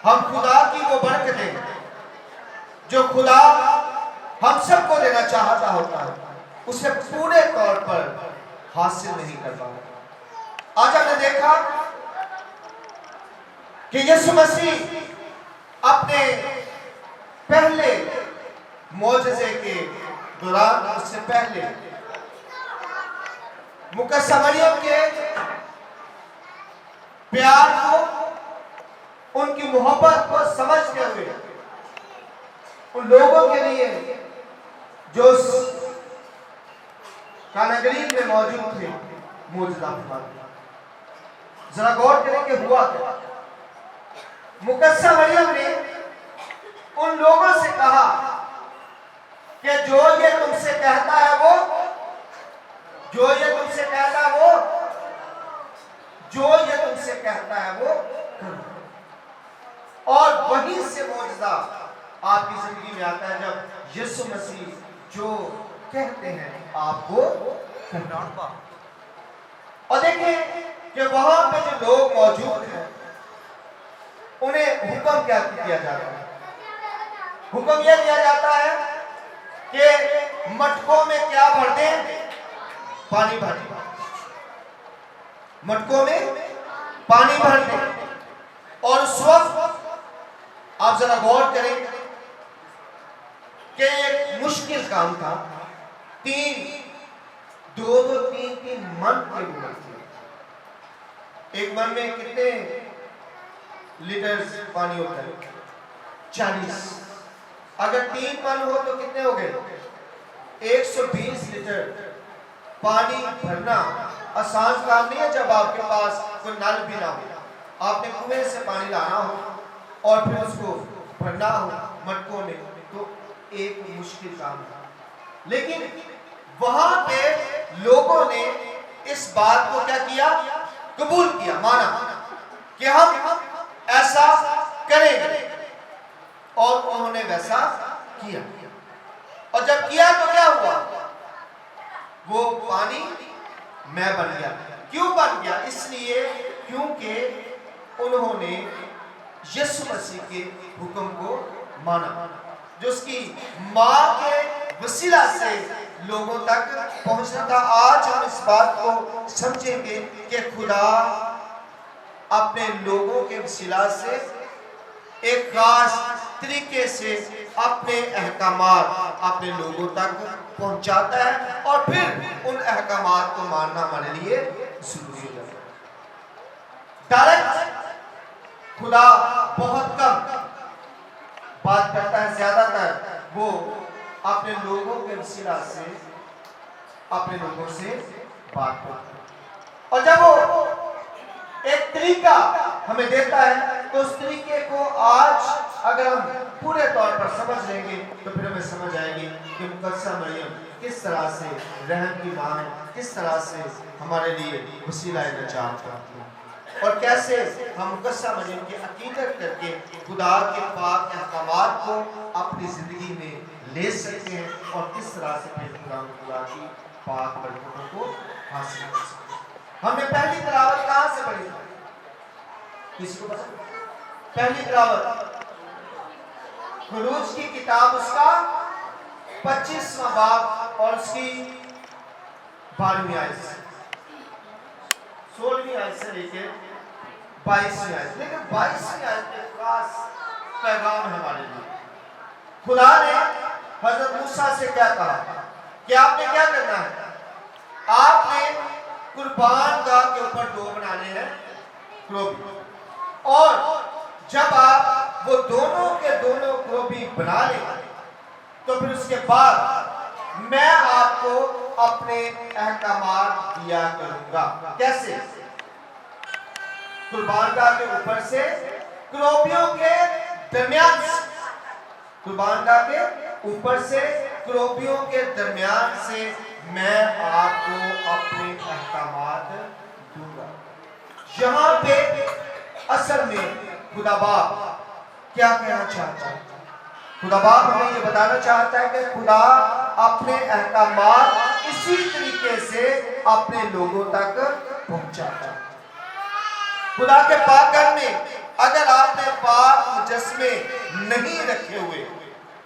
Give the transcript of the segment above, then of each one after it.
ہم خدا کی وہ برکتیں جو خدا ہم سب کو دینا چاہتا ہوتا ہے اسے پورے طور پر حاصل نہیں کر پاتا۔ آج ہم نے دیکھا کہ یسوع مسیح اپنے پہلے معجزے کے دوران، اس سے پہلے مقدسہ مریم کے پیار کو، ان کی محبت کو سمجھتے ہوئے ان لوگوں کے لیے جو کانا گلیل میں موجود تھے معجزہ فرمایا۔ ذرا غور کریں کہ ہوا کیا۔ مقدسہ مریم نے ان لوگوں سے کہا کہ جو یہ تم سے کہتا ہے وہ اور وہیں سے معجزہ آپ کی زندگی میں آتا ہے جب یسوع مسیح جو کہتے ہیں آپ کو کرنا۔ اور دیکھیں کہ وہاں پہ جو لوگ موجود ہیں انہیں حکم کیا دیا جاتا ہے؟ حکم یہ دیا جاتا ہے کہ مٹکوں میں کیا بھر دیں؟ پانی بھر دیں۔ مٹکوں میں پانی بھر دیں۔ اور اس وقت آپ ذرا غور کریں کہ ایک مشکل کام تھا۔ دو تین من کے اوپر تھے۔ ایک من میں کتنے لیٹر پانی ہوتا ہے؟ 40۔ اگر 3 من ہو تو کتنے ہو گئے؟ 120 لیٹر پانی بھرنا آسان کام نہیں ہے جب آپ کے پاس کوئی نل بھی نہ ہو۔ آپ نے کنویں سے پانی لانا ہو اور پھر اس کو بھرنا ہو مٹکوں میں تو ایک مشکل کام ہے۔ لیکن وہاں پہ لوگوں نے اس بات کو کیا کیا؟ قبول کیا، مانا کہ ہم ایسا کریں گے، اور انہوں نے ویسا کیا۔ اور جب کیا تو کیا ہوا؟ وہ پانی میں بن گیا۔ کیوں بن گیا؟ اس لیے کیونکہ انہوں نے یسوع مسیح کے حکم کو مانا، جو اس کی ماں کے وسیلہ سے لوگوں تک پہنچنا تھا۔ آج ہم اس بات کو سمجھیں گے کہ خدا اپنے لوگوں کے وسیلہ سے ایک خاص طریقے سے اپنے احکامات اپنے لوگوں تک پہنچاتا ہے، اور پھر ان احکامات کو ماننا ہمارے لیے ضروری ہو جاتا ہے۔ ڈائریکٹ خدا بہت کم بات کرتا ہے، زیادہ تر وہ اپنے لوگوں کے وسیلہ سے اپنے لوگوں سے بات کرتا ہے۔ اور جب وہ ایک طریقہ ہمیں دیتا ہے تو اس طریقے کو آج اگر ہم پورے طور پر سمجھ لیں گے تو پھر ہمیں سمجھ آئے گی کہ مقدسہ مریم کس طرح سے رحم کی ماں ہے، کس طرح سے ہمارے لیے وسیلہ نجات کرتی ہے، اور کیسے ہم مقدسہ مریم کی عقیدت کر کے خدا کے پاک احکامات کو اپنی زندگی میں لے سکتے ہیں، اور کس طرح سے پھر خدا کی پاک برکتوں کو حاصل کر سکتے ہیں۔ ہم نے پہلی تلاوت کہاں سے پڑھی؟ کسی کو پتا؟ پہلی تلاوت خروج کی کتاب اس کا 25واں باب اور اس کی 12ویں آیت سے، 16ویں آیت سے لے کے 22ویں آیت۔ لیکن 22ویں آیت میں خاص پیغام ہے ہمارے لیے۔ خدا نے حضرت موسیٰ سے کیا کہا کہ آپ نے کیا کرنا ہے؟ آپ نے قربان گاہ کے اوپر 2 بنانے ہیں کروبی، اور جب آپ وہ دونوں کے دونوں کروبی بنا لیں تو پھر اس کے بعد میں آپ کو اپنے احکامات دیا کروں گا۔ کیسے؟ قربان گاہ کے اوپر سے کروبیوں کے درمیان سے، قربان گاہ کے اوپر سے کروبیوں کے درمیان سے میں آپ کو اپنے احکامات دوں گا۔ یہاں پہ اصل میں خدا باپ کیا کہنا چاہتا ہے؟ خدا باپ ہمیں یہ بتانا چاہتا ہے کہ خدا اپنے احکامات اسی طریقے سے اپنے لوگوں تک پہنچاتا ہے۔ خدا کے پاک گھر میں اگر آپ نے پاک مجسمے نہیں رکھے ہوئے.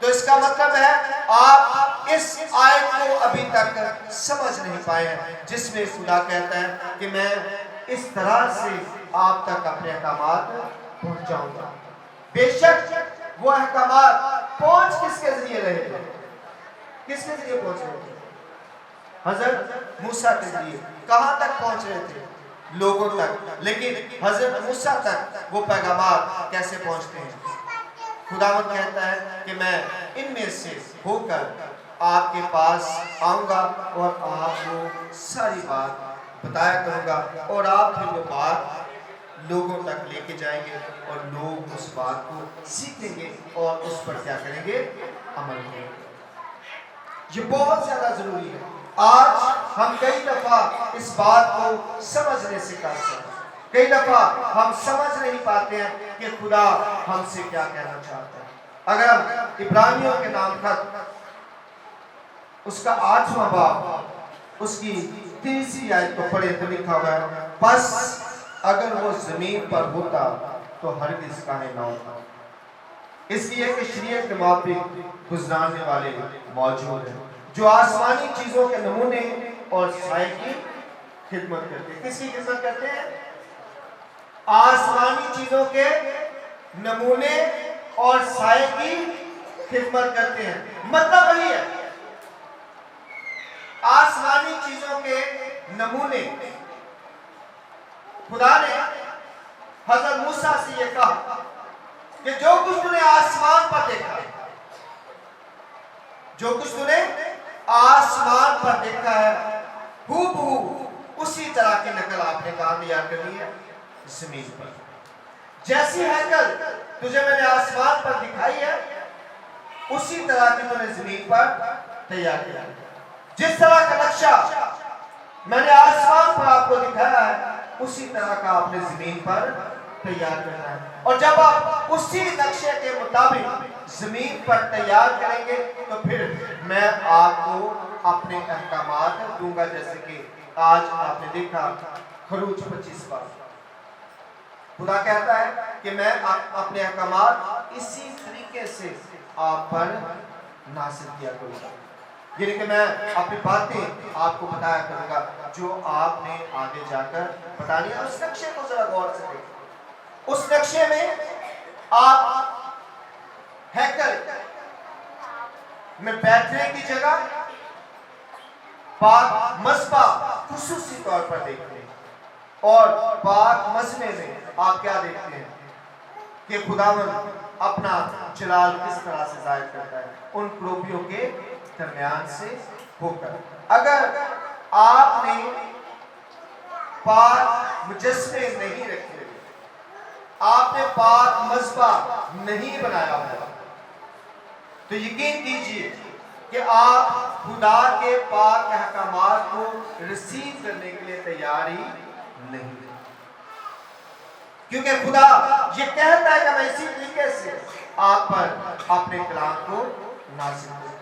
تو اس کا مطلب ہے آپ اس آیت کو ابھی تک سمجھ نہیں پائے ہیں جس میں خدا کہتا ہے کہ میں اس طرح سے آپ تک اپنے احکامات پہنچاؤں گا. بے شک وہ احکامات پہنچ کس کے ذریعے رہے تھے؟ کس کے ذریعے پہنچ رہے تھے؟ حضرت موسیٰ کے ذریعے. کہاں تک پہنچ رہے تھے؟ لوگوں تک. لیکن حضرت موسیٰ تک وہ پیغامات کیسے پہنچتے ہیں؟ خداوند کہتا ہے کہ میں ان میں سے ہو کر آپ کے پاس آؤں گا اور آپ کو ساری بات بتایا کروں گا اور آپ پھر وہ بات لوگوں تک لے کے جائیں گے اور لوگ اس بات کو سیکھیں گے اور اس پر کیا کریں گے؟ عمل کریں گے. یہ بہت زیادہ ضروری ہے. آج ہم کئی دفعہ اس بات کو سمجھنے سے قاصر ہیں. کئی دفعہ ہم سمجھ نہیں پاتے ہیں کہ خدا ہم سے کیا کہنا چاہتا ہے. اگر ہم عبرانیوں کے نام خط اس کا 8واں باب اس کی 30 آیت کو پڑھے تو لکھا ہوا ہے پس اگر وہ زمین پر ہوتا تو ہرگز کاہے نہ ہوتا. اس لیے کہ شریعت کے موافق گزرانے والے موجود ہیں جو آسمانی چیزوں کے نمونے اور سائے کی خدمت کرتے ہیں. کس کی خدمت کرتے ہیں؟ آسمانی چیزوں کے نمونے اور سائے کی خدمت کرتے ہیں. مطلب وہی ہے آسمانی چیزوں کے نمونے. خدا نے حضرت موسیٰ سے یہ کہا کہ جو کچھ تُو نے آسمان پر دیکھا جو کچھ تُو نے آسمان پر دیکھا ہے ہو بہو اسی طرح کی نقل آپ نے کہاں تیار کرنی ہے؟ زمین پر. جیسی ہیکل تجھے میں نے آسمان پر دکھائی ہے اسی طرح کی تو نے زمین پر تیار کیا. جس طرح کا نقشہ میں نے آسمان پر آپ کو دکھایا ہے اسی طرح کا آپ نے زمین پر تیار کرنا ہے. اور جب آپ اسی نقشے کے مطابق زمین پر تیار کریں گے تو پھر میں آپ کو اپنے احکامات دوں گا. جیسے کہ آج آپ نے دیکھا خروج 25 بار خدا کہتا ہے کہ میں اپنے احکامات اسی طریقے سے آپ پر نازل کیا کروں گا. یعنی کہ میں اپنی باتیں آپ کو بتایا کروں گا جو آپ نے آگے جا کر بتانی ہے. اس نقشے کو ذرا غور سے دیکھیں. اس نقشے میں آپ ہیکل میں بیٹھنے کی جگہ پاک مذبح خصوصی طور پر دیکھتے ہیں اور پاک مذبح میں آپ کیا دیکھتے ہیں کہ خداوند اپنا جلال کس طرح سے ظاہر کرتا ہے ان کروبیوں کے درمیان سے ہو کر. اگر آپ نے پاک مجسمے نہیں رکھے آپ نے پاک مذبح نہیں بنایا ہوا تو یقین کیجئے کہ آپ خدا کے پاک احکامات کو رسیو کرنے کے لیے تیار ہی نہیں. کیونکہ خدا یہ کہتا ہے کہ میں اسی طریقے سے آپ پر اپنے کلام کو نازل کروں.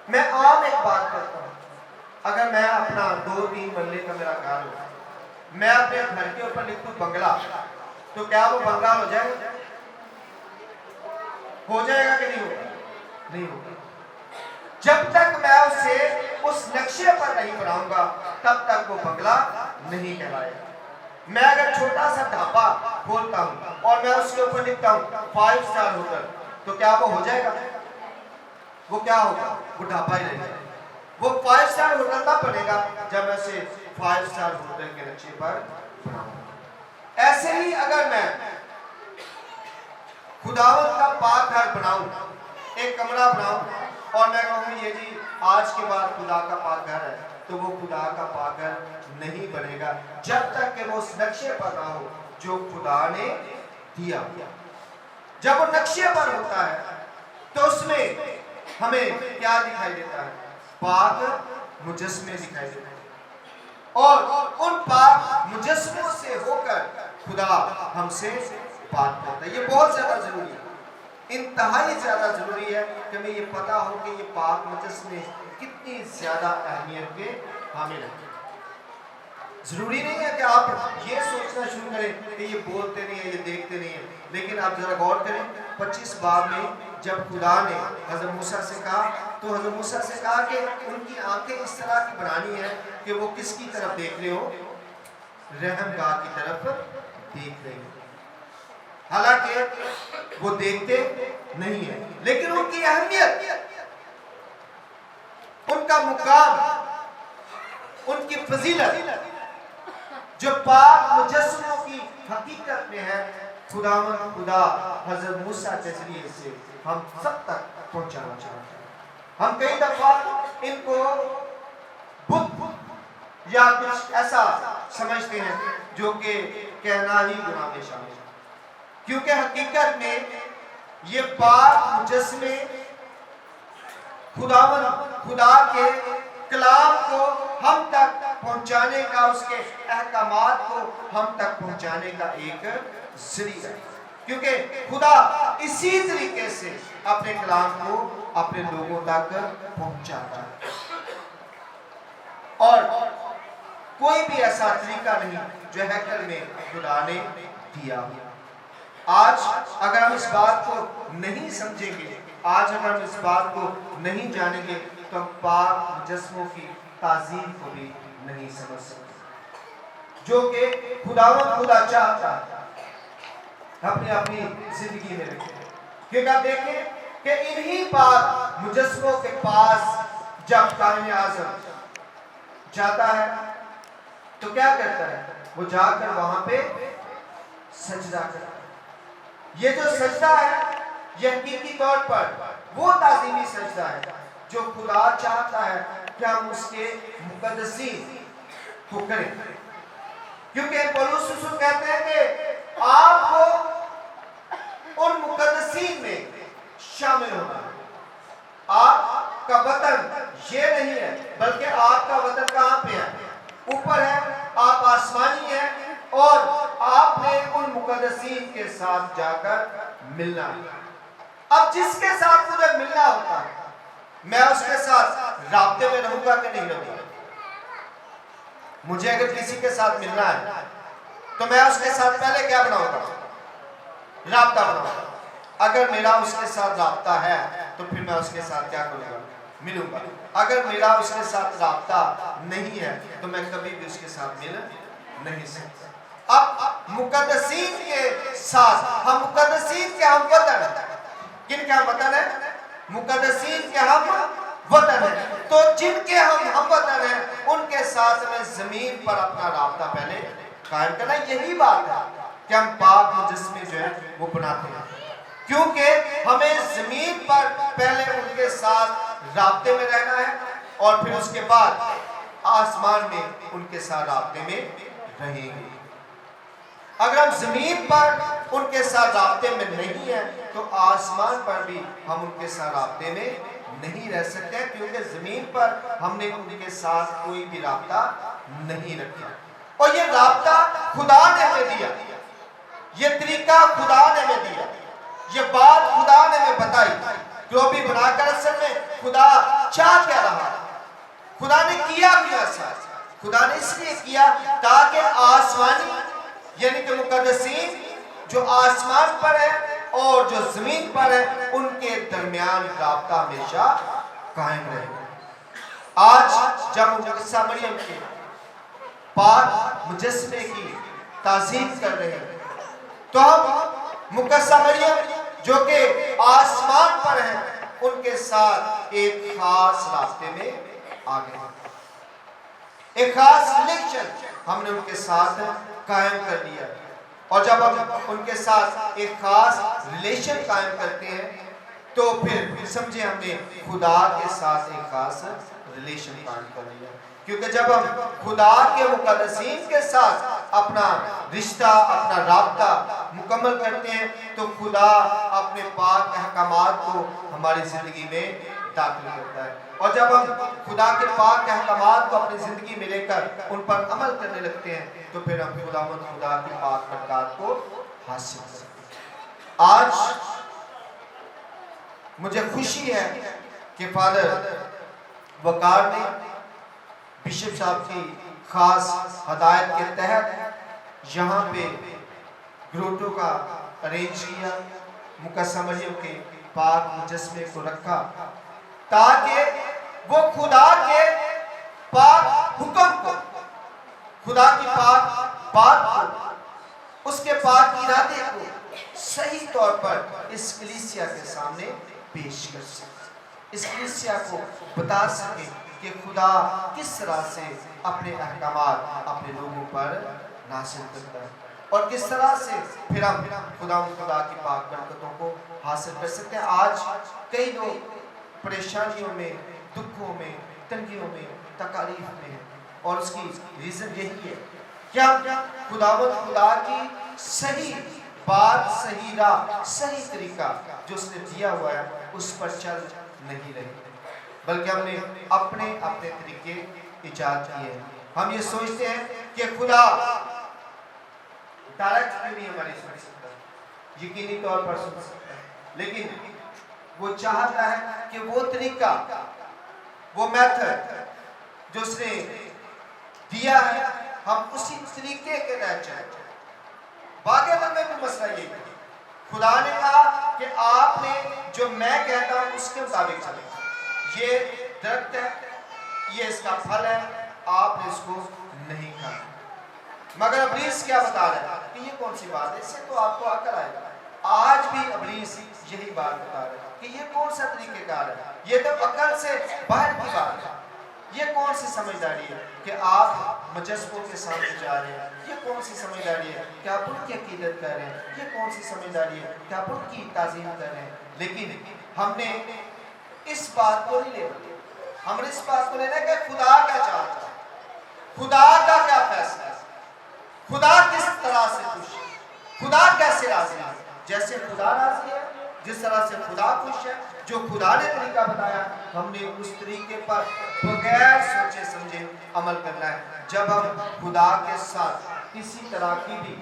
میں عام ایک بات کرتا ہوں. اگر میں اپنا 2-3 مرلے کا میرا گھر ہو میں اپنے گھر کے اوپر لکھوں بنگلہ تو کیا وہ بنگلہ ہو جائے گا؟ ہو جائے گا کہ نہیں ہوگا؟ نہیں ہوگا. جب تک میں اسے اس نقشے پر نہیں بناؤں گا تب تک وہ بنگلہ نہیں کہلائے گا. میں اگر چھوٹا سا ڈھابا کھولتا ہوں اور میں اس کے اوپر لکھتا ہوں 5 سٹار ہوٹل تو کیا وہ ہو جائے گا؟ وہ کیا ہوگا؟ وہ ڈھابا ہی رہے گا. وہ 5 سٹار ہوٹل تب بنے گا جب میں اسے 5 سٹار ہوٹل کے نقشے پر بناؤں گا. ایسے ہی اگر میں خداوند کا پاک گھر بناؤں ایک کمرہ بناؤں اور میں کہوں یہ جی آج کے بعد خدا کا پاک گھر ہے تو وہ خدا کا پاک گھر نہیں بنے گا جب تک کہ وہ اس نقشے پر نہ ہو جو خدا نے دیا. جب وہ نقشے پر ہوتا ہے تو اس میں ہمیں کیا دکھائی دیتا ہے؟ پاک مجسمے دکھائی دیتے ہیں اور ان پاک مجسموں سے ہو کر خدا ہم سے بات کرتا ہے. یہ بہت زیادہ ضروری ہے. انتہائی زیادہ ضروری ہے کہ ہمیں یہ پتا ہو کہ یہ پاک مجسمے کتنی زیادہ اہمیت کے حامل ہیں. ضروری نہیں ہے کہ آپ یہ سوچنا شروع کریں کہ یہ بولتے نہیں ہیں، یہ دیکھتے نہیں ہیں، لیکن آپ ذرا غور کریں 25 باب میں جب خدا نے حضرت موسیٰ سے کہا تو حضرت موسیٰ سے کہا کہ ان کی آنکھیں اس طرح کی بنانی ہیں کہ وہ کس کی طرف دیکھ رہے ہو؟ رحم گاہ کی طرف دیکھ رہے ہیں، حالانکہ وہ دیکھتے نہیں ہیں، لیکن ان کی اہمیت، ان کا مقام، ان کی فضیلت جو پاک مجسموں کی حقیقت میں ہے، خدا حضرت موسیٰ کے ذریعے سے ہم سب تک پہنچانا چاہتے ہیں۔ ہم کئی دفعہ ان کو بت یا کچھ ایسا سمجھتے ہیں جو کہ کہنا ہی گناہ میں شامل ہے، کیونکہ حقیقت میں یہ پاک مجسمے خدا کے کلام کو ہم تک پہنچانے کا، اس کے احکامات کو ہم تک پہنچانے کا ایک ذریعہ ہے، کیونکہ خدا اسی طریقے سے اپنے کلام کو اپنے لوگوں تک پہنچاتا ہے، اور کوئی بھی ایسا طریقہ نہیں جو ہیکل میں خدا نے دیا ہو۔ آج اگر ہم اس بات کو نہیں سمجھیں گے، آج اگر ہم اس بات کو نہیں جانیں گے تو ہم پاک مجسموں کی تعظیم کو بھی نہیں سمجھ سکتے، جو کہ خدا چاہتا ہے اپنی زندگی میں رکھے۔ کیونکہ آپ دیکھیں کہ انہی پاک مجسموں کے پاس جب کائن اعظم جاتا ہے تو کیا کرتا ہے؟ وہ جا کر وہاں پہ سجدہ کرتا ہے۔ یہ جو سجدہ ہے یہ حقیقی طور پر وہ تعظیمی سجدہ ہے جو خدا چاہتا ہے کہ ہم اس کے مقدسین کو کریں، کیونکہ پولس رسول کہتے ہیں کہ آپ کو ان مقدسین میں شامل ہونا ہے۔ آپ کا وطن یہ نہیں ہے، بلکہ آپ کا وطن کہاں پہ ہے؟ اوپر ہے، آپ آسمانی ہیں، اور آپ نے ان مقدسین کے ساتھ جا کر ملنا ہے۔ اب جس کے ساتھ مجھے ملنا ہوتا ہے، میں اس کے ساتھ رابطے میں رہوں گا کہ نہیں رہوں گا؟ مجھے اگر کسی کے ساتھ ملنا ہے تو میں اس کے ساتھ پہلے کیا بناؤں گا؟ رابطہ بناؤں گا۔ اگر میرا اس کے ساتھ رابطہ ہے تو پھر میں اس کے ساتھ کیا کروں گا؟ ملوں گا۔ اگر میرا اس کے ساتھ رابطہ نہیں ہے تو میں کبھی بھی اس کے ساتھ مل نہیں سکتا۔ اب مقدسین کے ساتھ، ہم مقدسین کے ہم وطن ہیں۔ کن کے ہم وطن ہیں؟ مقدسین کے ہم وطن ہیں۔ تو جن کے ہم وطن ہیں ان کے ساتھ ہمیں زمین پر اپنا رابطہ پہلے قائم کرنا۔ یہی بات ہے کہ ہم پاک مجسمے جو ہے وہ بناتے ہیں، کیونکہ ہمیں زمین پر پہلے ان کے ساتھ رابطے میں رہنا ہے، اور پھر اس کے بعد آسمان میں ان کے ساتھ رابطے میں رہیں گے۔ اگر ہم زمین پر ان کے ساتھ رابطے میں نہیں ہیں تو آسمان پر بھی ہم ان کے ساتھ رابطے میں نہیں رہ سکتے ہیں، کیونکہ زمین پر ہم نے ان کے ساتھ کوئی بھی رابطہ نہیں رکھا، اور یہ رابطہ خدا نے ہمیں دیا، یہ طریقہ خدا نے ہمیں دیا، یہ بات خدا نے ہمیں بتائی، جو بھی بنا کر اصل میں خدا چاہ کیا رہا، خدا نے کیا ایسا؟ خدا نے اس لیے کیا تاکہ آسمانی یعنی کہ مقدسین جو آسمان پر ہیں اور جو زمین پر ہیں ان کے درمیان رابطہ ہمیشہ قائم رہے۔ آج جب مقدسہ مریم کے پاک مجسمے کی تعظیم کر رہے ہیں تو ہم مقدسہ مریم جو کہ آسمان پر ہیں ان کے ساتھ ایک خاص راستے میں آگے ہیں، ایک خاص ریلیشن ہم نے ان کے ساتھ قائم کر لیا، اور جب ہم ان کے ساتھ ایک خاص ریلیشن قائم کرتے ہیں تو پھر سمجھے ہم نے خدا کے ساتھ ایک خاص ریلیشن قائم کر لیا، کیونکہ جب ہم خدا کے مقدسین کے ساتھ اپنا رشتہ، اپنا رابطہ مکمل کرتے ہیں تو خدا اپنے پاک احکامات کو ہماری زندگی میں داخل کرتا ہے، اور جب ہم خدا کے پاک احکامات کو اپنی زندگی میں لے کر ان پر عمل کرنے لگتے ہیں تو پھر ہم خدا کی پاک برکات کو حاصل کرتے ہیں۔ آج مجھے خوشی ہے کہ فادر وقار نے بشپ صاحب کی خاص ہدایت کے تحت یہاں پہ گروٹوں کا ارینج کیا، مقدسہ مریم کے پاک مجسمے کو رکھا تاکہ وہ خدا کے پاک حکم کو، خدا کی پاک بات کو، اس کے پاک ارادے کو صحیح طور پر اس کلیسیا کے سامنے پیش کر سکے، اس کلیسیا کو بتا سکے کہ خدا کس طرح سے اپنے احکامات اپنے لوگوں پر نازل کرتا ہے، اور کس طرح سے پھر ہم خدا کی پاک برکتوں کو حاصل کر سکتے ہیں۔ آج کئی لوگ پریشانیوں میں، دکھوں میں، تنگیوں میں، تکالیف میں ہیں، اور اس کی ریزن یہی ہے کہ ہم خدا کی صحیح بات، صحیح راہ، صحیح طریقہ جو اس نے دیا ہوا ہے اس پر چل نہیں رہے، بلکہ ہم نے اپنے طریقے ایجاد کیے ہیں۔ ہم یہ سوچتے ہیں کہ خدا ڈائریکٹ نہیں ہماری سن سکتا، یقینی طور پر سن سکتا ہے، لیکن وہ چاہتا ہے کہ وہ طریقہ، وہ میتھڈ جو اس نے دیا ہے ہم اسی طریقے کے تحت چلیں۔ باقی میں بھی مسئلہ یہ ہے، خدا نے کہا کہ آپ نے جو میں کہتا ہوں اس کے مطابق چلیں، یہ درخت ہے، یہ اس کا پھل ہے، آپ نے اس کو نہیں کھانا۔ مگر ابلیس کیا بتا رہا ہے کہ یہ کون سی بات ہے، اس سے تو آپ کو عقل آئے گا۔ آج بھی ابلیس یہی بات بتا رہا ہے کہ یہ کون سا طریقہ کار ہے، یہ تو عقل سے باہر کی بات ہے، یہ کون سی سمجھداری ہے کہ آپ مجسموں کے سامنے جا رہے ہیں، یہ کون سی سمجھداری ہے کہ آپ ان کی عقیدت کر رہے ہیں، یہ کون سی سمجھداری ہے کہ آپ ان کی تعظیم کر رہے ہیں۔ لیکن ہم نے اس بات کو نہیں لینا، ہم نے اس بات کو لینا کہ خدا کیا چاہتا ہے، خدا کا کیا فیصلہ ہے، خدا کس طرح سے خوش ہے، خدا کیسے راضی ہے۔ جیسے خدا راضی ہے، جس طرح سے خدا خوش ہے، جو خدا نے طریقہ بتایا ہم نے اس طریقے پر بغیر سوچے سمجھے عمل کرنا ہے۔ جب ہم خدا کے ساتھ کسی طرح کی بھی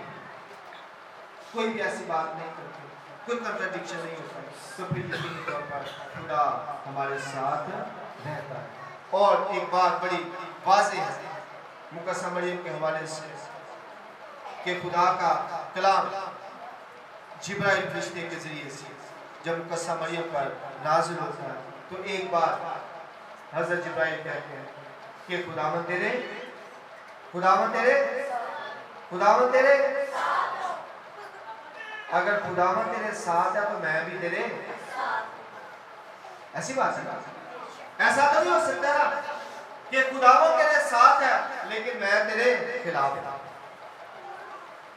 کوئی بھی ایسی بات نہیں کرتے، کوئی کنٹرڈکشن نہیں ہوتا، تو پھر یقینی طور پر خدا ہمارے ساتھ رہتا ہے۔ اور ایک بات بڑی واضح ہے مقدسہ مریم کے حوالے سے کہ خدا کا کلام جبرائیل فرشتے کے ذریعے سے جب مقدسہ مریم پر نازل ہوتا ہے تو ایک بار حضرت جبرائیل کہتے ہیں کہ خداوند تیرے اگر خداوند تیرے ساتھ ہے تو میں بھی تیرے ایسی بات ہے، ایسا تو نہیں ہو سکتا نا کہ خداوند تیرے ساتھ ہے لیکن میں تیرے خلاف ہوں۔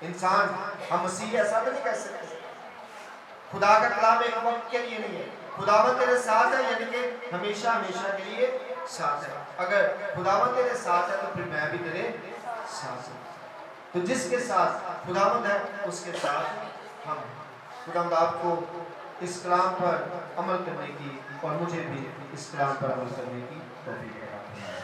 انسان، ہم مسیح ایسا تو نہیں کہہ سکتے۔ خدا کا کلام ایک وقت کے لیے نہیں ہے، خداوند تیرے ساتھ ہے یعنی کہ ہمیشہ ہمیشہ کے لیے ساتھ ہے۔ اگر خداوند تیرے ساتھ ہے تو پھر میں بھی تیرے ساتھ ہوں۔ تو جس کے ساتھ خداوند ہے اس کے ساتھ ہم ہیں۔ خداوند آپ کو اس کلام پر عمل کرنے کی اور مجھے بھی اس کلام پر عمل کرنے کی توفیق عطا فرمائے۔